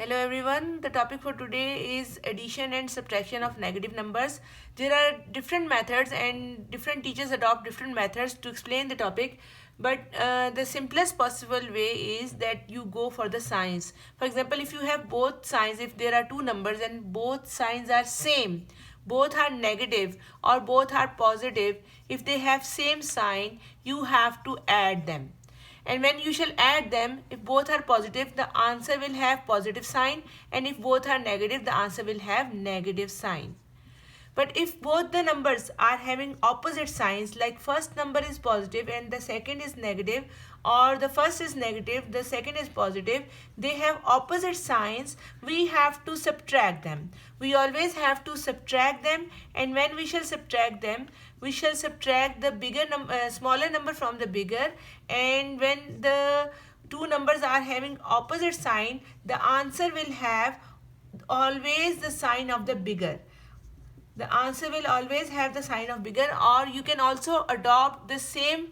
Hello everyone, the topic for today is addition and subtraction of negative numbers. There are different methods and different teachers adopt different methods to explain the topic, but the simplest possible way is that you go for the signs. For example, if you have both signs, if there are two numbers and both signs are same, both are negative or both are positive, if they have same sign, you have to add them. And when you shall add them, if both are positive, the answer will have positive sign, and if both are negative, the answer will have negative sign. But if both the numbers are having opposite signs, like first number is positive and the second is negative, or the first is negative, the second is positive, they have opposite signs, we have to subtract them. We always have to subtract them, and when we shall subtract them, we shall subtract the smaller number from the bigger, and when the two numbers are having opposite sign, the answer will have always the sign of the bigger. The answer will always have the sign of bigger, or you can also adopt the same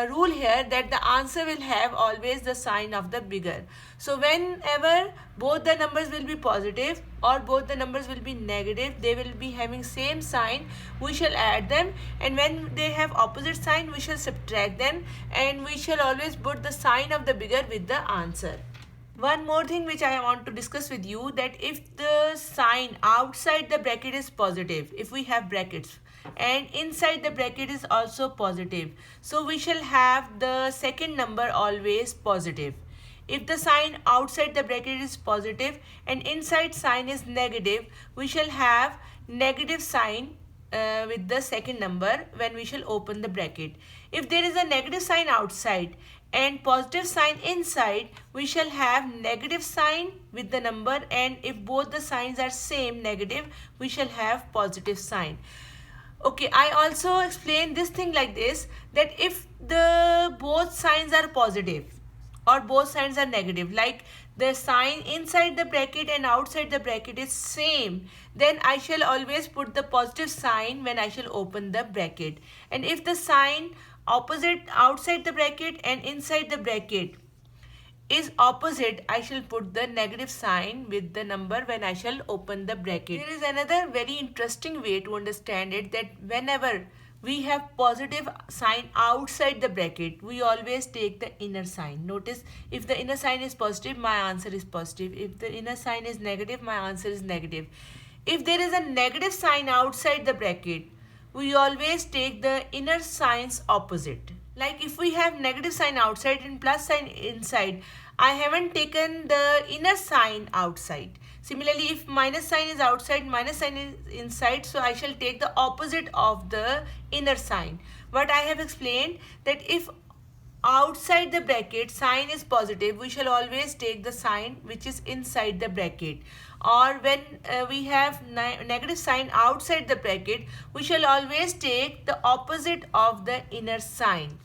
rule here, that the answer will have always the sign of the bigger. So whenever both the numbers will be positive or both the numbers will be negative, they will be having same sign, we shall add them, and when they have opposite sign, we shall subtract them, and we shall always put the sign of the bigger with the answer. One more thing which I want to discuss with you, that if the sign outside the bracket is positive, if we have brackets, and inside the bracket is also positive, so we shall have the second number always positive. If the sign outside the bracket is positive and inside sign is negative, we shall have negative sign with the second number when we shall open the bracket. If there is a negative sign outside and positive sign inside, we shall have negative sign with the number, and if both the signs are same negative, we shall have positive sign. Okay, I also explain this thing like this, that if the both signs are positive or both signs are negative, like the sign inside the bracket and outside the bracket is same, then I shall always put the positive sign when I shall open the bracket. And if the sign opposite outside the bracket and inside the bracket is opposite, I shall put the negative sign with the number when I shall open the bracket. There is another very interesting way to understand it, that whenever we have positive sign outside the bracket, we always take the inner sign. Notice, if the inner sign is positive, my answer is positive. If the inner sign is negative, my answer is negative. If there is a negative sign outside the bracket, we always take the inner signs opposite. Like if we have negative sign outside and plus sign inside, I haven't taken the inner sign outside. Similarly, if minus sign is outside, minus sign is inside, so I shall take the opposite of the inner sign. What I have explained, that if outside the bracket sign is positive, we shall always take the sign which is inside the bracket. Or when we have negative sign outside the bracket, we shall always take the opposite of the inner sign.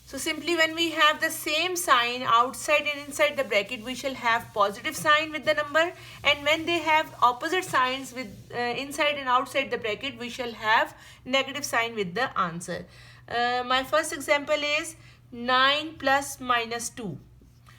So simply, when we have the same sign outside and inside the bracket, we shall have positive sign with the number, and when they have opposite signs with inside and outside the bracket, we shall have negative sign with the answer. My first example is 9 plus minus 2.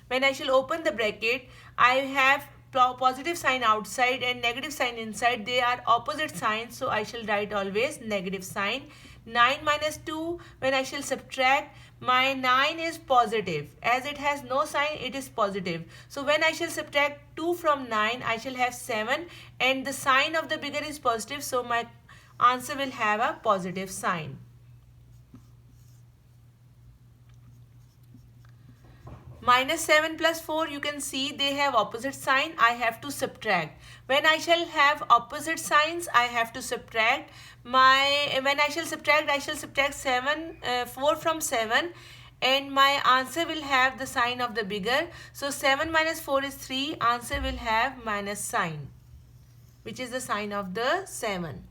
When I shall open the bracket, I have positive sign outside and negative sign inside. They are opposite signs, so I shall write always negative sign. 9 minus 2, when I shall subtract, my 9 is positive. As it has no sign, it is positive. So when I shall subtract 2 from 9, I shall have 7, and the sign of the bigger is positive, so my answer will have a positive sign. Minus 7 plus 4, you can see they have opposite sign. I have to subtract. When I shall have opposite signs, I have to subtract. When I shall subtract 4 from 7, and my answer will have the sign of the bigger. So 7 minus 4 is 3. Answer will have minus sign, which is the sign of the 7.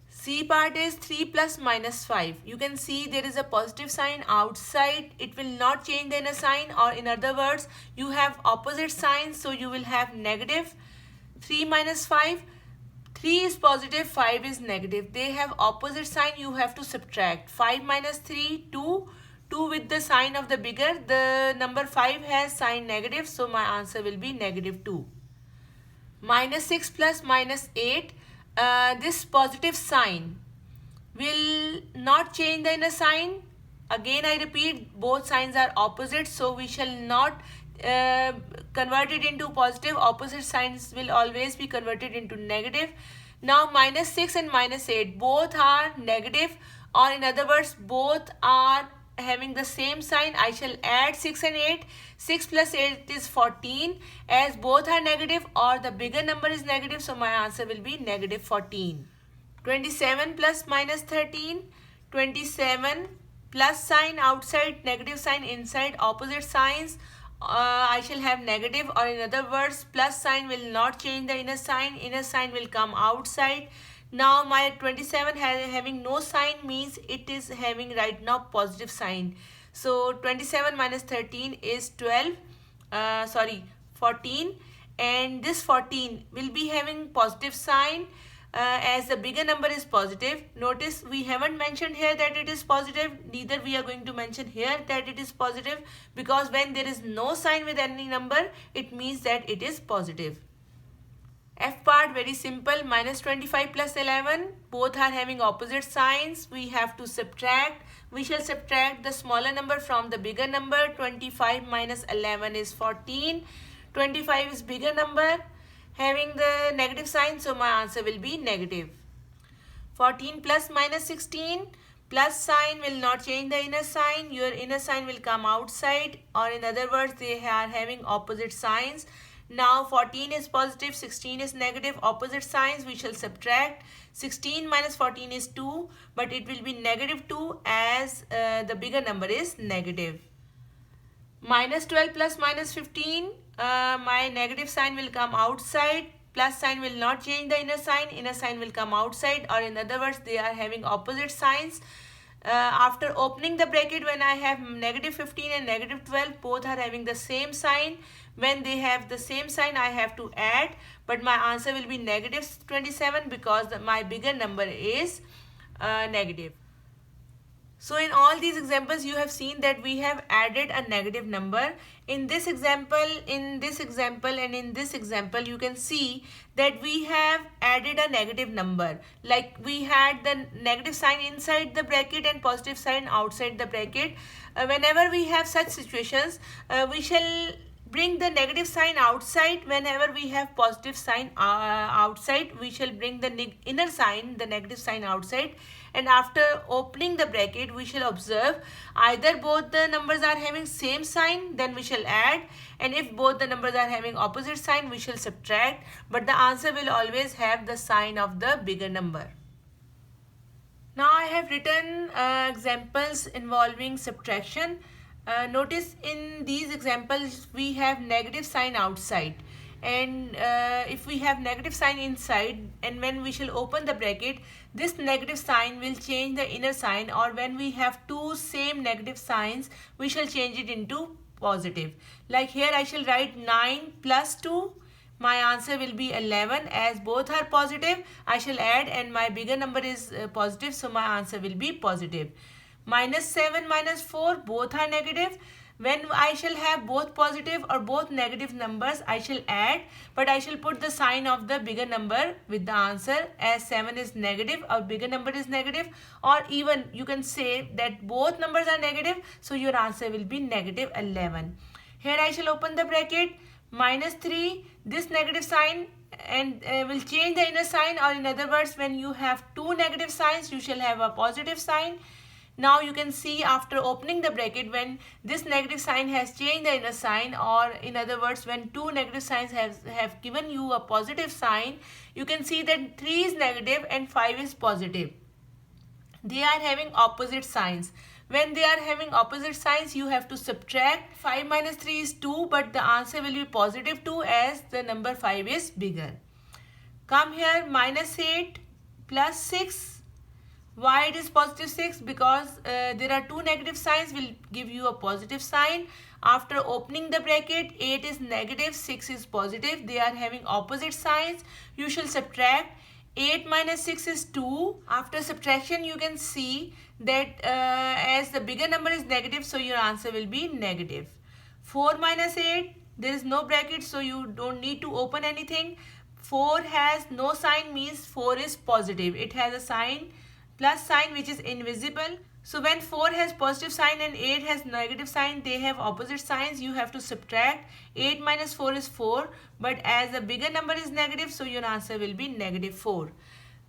C part is 3 plus minus 5. You can see there is a positive sign outside. It will not change the inner sign, or in other words, you have opposite signs, so you will have negative. 3 minus 5. 3 is positive, 5 is negative. They have opposite sign, you have to subtract. 5 minus 3, 2. 2 with the sign of the bigger, the number 5 has sign negative, so my answer will be negative 2. Minus 6 plus minus 8, this positive sign will not change the inner sign. Again I repeat, both signs are opposite, so we shall not convert it into positive. Opposite signs will always be converted into negative. Now minus 6 and minus 8 both are negative, or in other words both are having the same sign. I shall add 6 and 8. 6 plus 8 is 14, as both are negative or the bigger number is negative, so my answer will be negative 14. 27 plus minus 13, 27 plus sign outside, negative sign inside, opposite signs. I shall have negative, or in other words plus sign will not change the inner sign will come outside. Now my 27 having no sign means it is having right now positive sign. So 27 minus 13 is 14, and this 14 will be having positive sign as the bigger number is positive. Notice we haven't mentioned here that it is positive, neither we are going to mention here that it is positive, because when there is no sign with any number, it means that it is positive. F part very simple. Minus 25 plus 11, both are having opposite signs. We have to subtract. We shall subtract the smaller number from the bigger number. 25 minus 11 is 14. 25 is bigger number having the negative sign, so my answer will be negative. 14 plus minus 16, plus sign will not change the inner sign. Your inner sign will come outside, or in other words they are having opposite signs. Now 14 is positive, 16 is negative, opposite signs. We shall subtract. 16 minus 14 is 2, but it will be negative 2 as the bigger number is negative. Minus 12 plus minus 15, my negative sign will come outside, plus sign will not change the inner sign will come outside, or in other words they are having opposite signs. After opening the bracket, when I have negative 15 and negative 12, both are having the same sign. When they have the same sign, I have to add, but my answer will be negative 27 because my bigger number is negative. So in all these examples you have seen that we have added a negative number. In this example, and in this example you can see that we have added a negative number. Like we had the negative sign inside the bracket and positive sign outside the bracket. Whenever we have such situations, we shall bring the negative sign outside. Whenever we have positive sign outside, we shall bring the inner sign, the negative sign outside. And after opening the bracket, we shall observe either both the numbers are having same sign, then we shall add, and if both the numbers are having opposite sign, we shall subtract, but the answer will always have the sign of the bigger number. Now I have written examples involving subtraction. Notice in these examples we have negative sign outside, and if we have negative sign inside, and when we shall open the bracket, this negative sign will change the inner sign, or when we have two same negative signs, we shall change it into positive. Like here I shall write 9 plus 2. My answer will be 11. As both are positive, I shall add, and my bigger number is positive, so my answer will be positive. Minus 7 minus 4, both are negative. When I shall have both positive or both negative numbers, I shall add, but I shall put the sign of the bigger number with the answer, as 7 is negative, or bigger number is negative, or even you can say that both numbers are negative, so your answer will be negative 11. Here I shall open the bracket. Minus 3, this negative sign and will change the inner sign, or in other words, when you have two negative signs, you shall have a positive sign. Now you can see after opening the bracket, when this negative sign has changed the inner sign, or in other words when two negative signs have given you a positive sign, you can see that 3 is negative and 5 is positive. They are having opposite signs. When they are having opposite signs, you have to subtract. 5 minus 3 is 2, but the answer will be positive 2 as the number 5 is bigger. Come here, minus 8 plus 6. Why it is positive 6? Because there are two negative signs will give you a positive sign. After opening the bracket, 8 is negative, 6 is positive. They are having opposite signs. You shall subtract. 8 minus 6 is 2. After subtraction, you can see that as the bigger number is negative, so your answer will be negative. 4 minus 8, there is no bracket, so you don't need to open anything. 4 has no sign, means 4 is positive. It has a sign, plus sign, which is invisible. So when 4 has positive sign and 8 has negative sign, they have opposite signs. You have to subtract. 8 minus 4 is 4. But as the bigger number is negative, so your answer will be negative 4.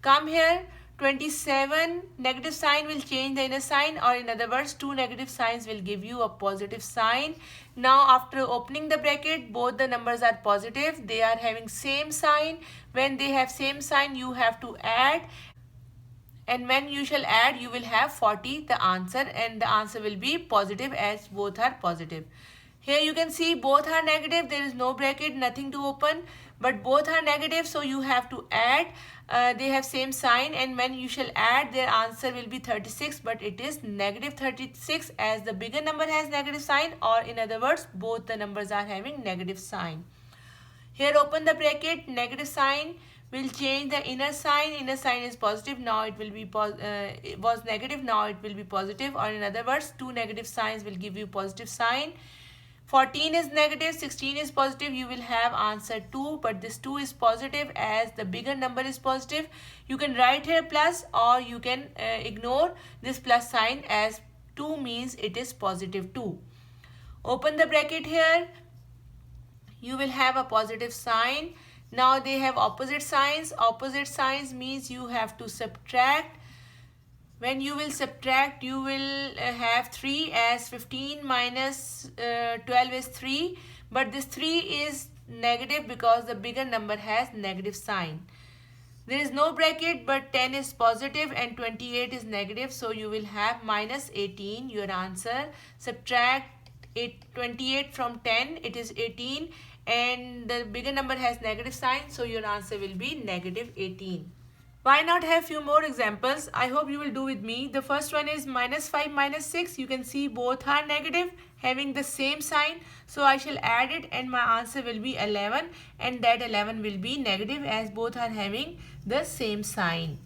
Come here. 27, negative sign will change the inner sign, or in other words, two negative signs will give you a positive sign. Now after opening the bracket, both the numbers are positive. They are having same sign. When they have same sign, you have to add. And when you shall add, you will have 40, the answer, and the answer will be positive as both are positive. Here you can see both are negative. There is no bracket, nothing to open, but both are negative, so you have to add. They have same sign, and when you shall add, their answer will be 36, but it is negative 36 as the bigger number has negative sign, or in other words, both the numbers are having negative sign. Here open the bracket, negative sign will change the inner sign. Inner sign is positive, now it will be it was negative, now it will be positive, or in other words, two negative signs will give you positive sign. 14 is negative, 16 is positive, you will have answer 2, but this 2 is positive as the bigger number is positive. You can write here plus, or you can ignore this plus sign, as 2 means it is positive 2. Open the bracket here, you will have a positive sign. Now they have opposite signs. Opposite signs means you have to subtract. When you will subtract, you will have 3, as 15 minus 12 is 3. But this 3 is negative because the bigger number has negative sign. There is no bracket, but 10 is positive and 28 is negative. So you will have minus 18, your answer. Subtract 28 from 10, it is 18. And the bigger number has negative sign, so your answer will be negative 18. Why not have few more examples? I hope you will do with me. The first one is minus 5 minus 6. You can see both are negative, having the same sign. So I shall add it and my answer will be 11, and that 11 will be negative as both are having the same sign.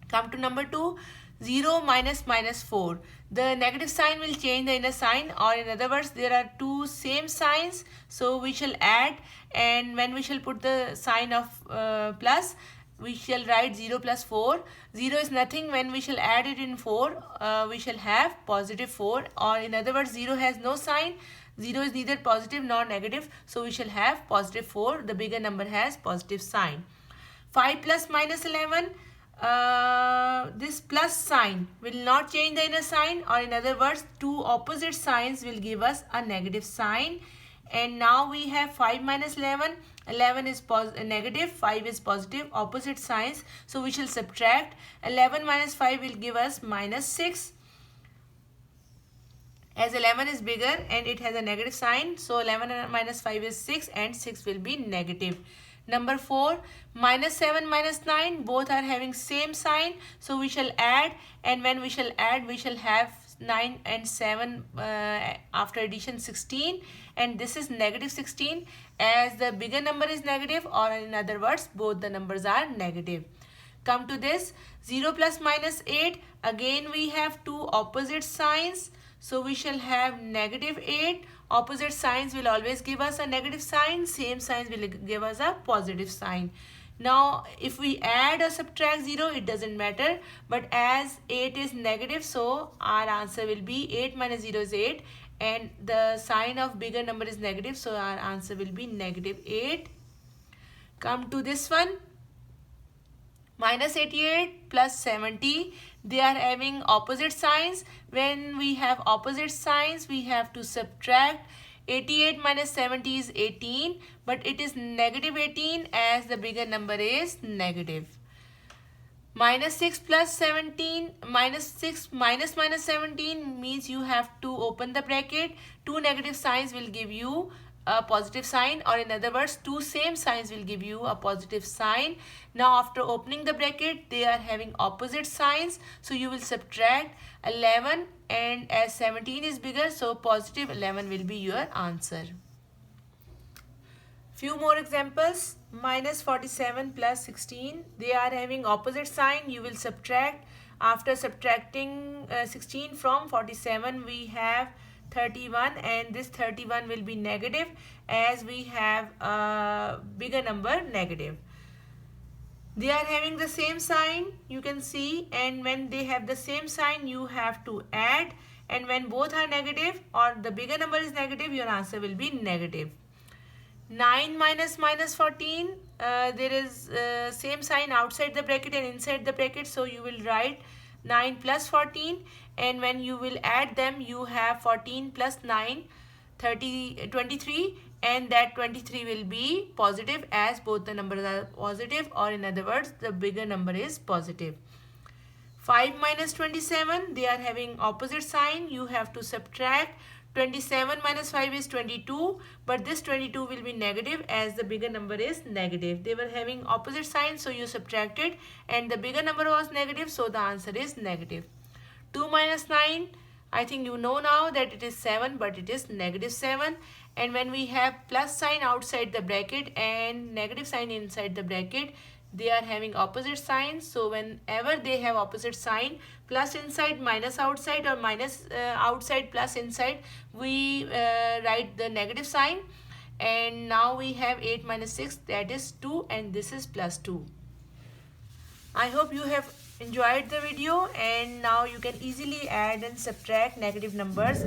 Come to number 2. 0 minus minus 4. The negative sign will change the inner sign, or in other words, there are two same signs. So we shall add, and when we shall put the sign of plus, we shall write 0 plus 4. 0 is nothing. When we shall add it in 4, we shall have positive 4, or in other words, 0 has no sign. 0 is neither positive nor negative, so we shall have positive 4. The bigger number has positive sign. 5 plus minus 11. This plus sign will not change the inner sign, or in other words, two opposite signs will give us a negative sign. And now we have 5 minus 11. 11 is negative, 5 is positive, opposite signs. So we shall subtract. 11 minus 5 will give us minus 6. As 11 is bigger and it has a negative sign, so 11 minus 5 is 6, and 6 will be negative. Number 4, minus 7 minus 9, both are having same sign, so we shall add, and when we shall add, we shall have 9 and 7 after addition 16, and this is negative 16 as the bigger number is negative, or in other words, both the numbers are negative. Come to this 0 plus minus 8, again we have two opposite signs, so we shall have negative 8. Opposite signs will always give us a negative sign, same signs will give us a positive sign. Now if we add or subtract 0, it doesn't matter, but as 8 is negative, so our answer will be 8 minus 0 is 8, and the sign of bigger number is negative, so our answer will be negative 8. Come to this one, minus 88 plus 70, they are having opposite signs. When we have opposite signs, we have to subtract. 88 minus 70 is 18, but it is negative 18 as the bigger number is negative. Minus 6 plus 17, minus 6 minus minus 17 means you have to open the bracket. Two negative signs will give you a positive sign, or in other words, two same signs will give you a positive sign. Now after opening the bracket, they are having opposite signs, so you will subtract 11, and as 17 is bigger, so positive 11 will be your answer. Few more examples. Minus 47 plus 16. They are having opposite sign. You will subtract. After subtracting 16 from 47, we have 31, and this 31 will be negative as we have a bigger number negative. They are having the same sign, you can see, and when they have the same sign you have to add, and when both are negative or the bigger number is negative, your answer will be negative. 9 minus minus 14, there is same sign outside the bracket and inside the bracket, so you will write 9 plus 14, and when you will add them you have 14 plus 9, 23, and that 23 will be positive as both the numbers are positive, or in other words the bigger number is positive. 5 minus 27, they are having opposite sign. You have to subtract. 27 minus 5 is 22, but this 22 will be negative as the bigger number is negative. They were having opposite signs, so you subtracted, and the bigger number was negative, so the answer is negative. 2 minus 9, I think you know now that it is 7, but it is negative 7. And when we have plus sign outside the bracket and negative sign inside the bracket, they are having opposite signs. So whenever they have opposite sign, plus inside minus outside, or minus outside plus inside, we write the negative sign. And now we have 8 minus 6, that is 2, and this is plus 2. I hope you have enjoyed the video, and now you can easily add and subtract negative numbers.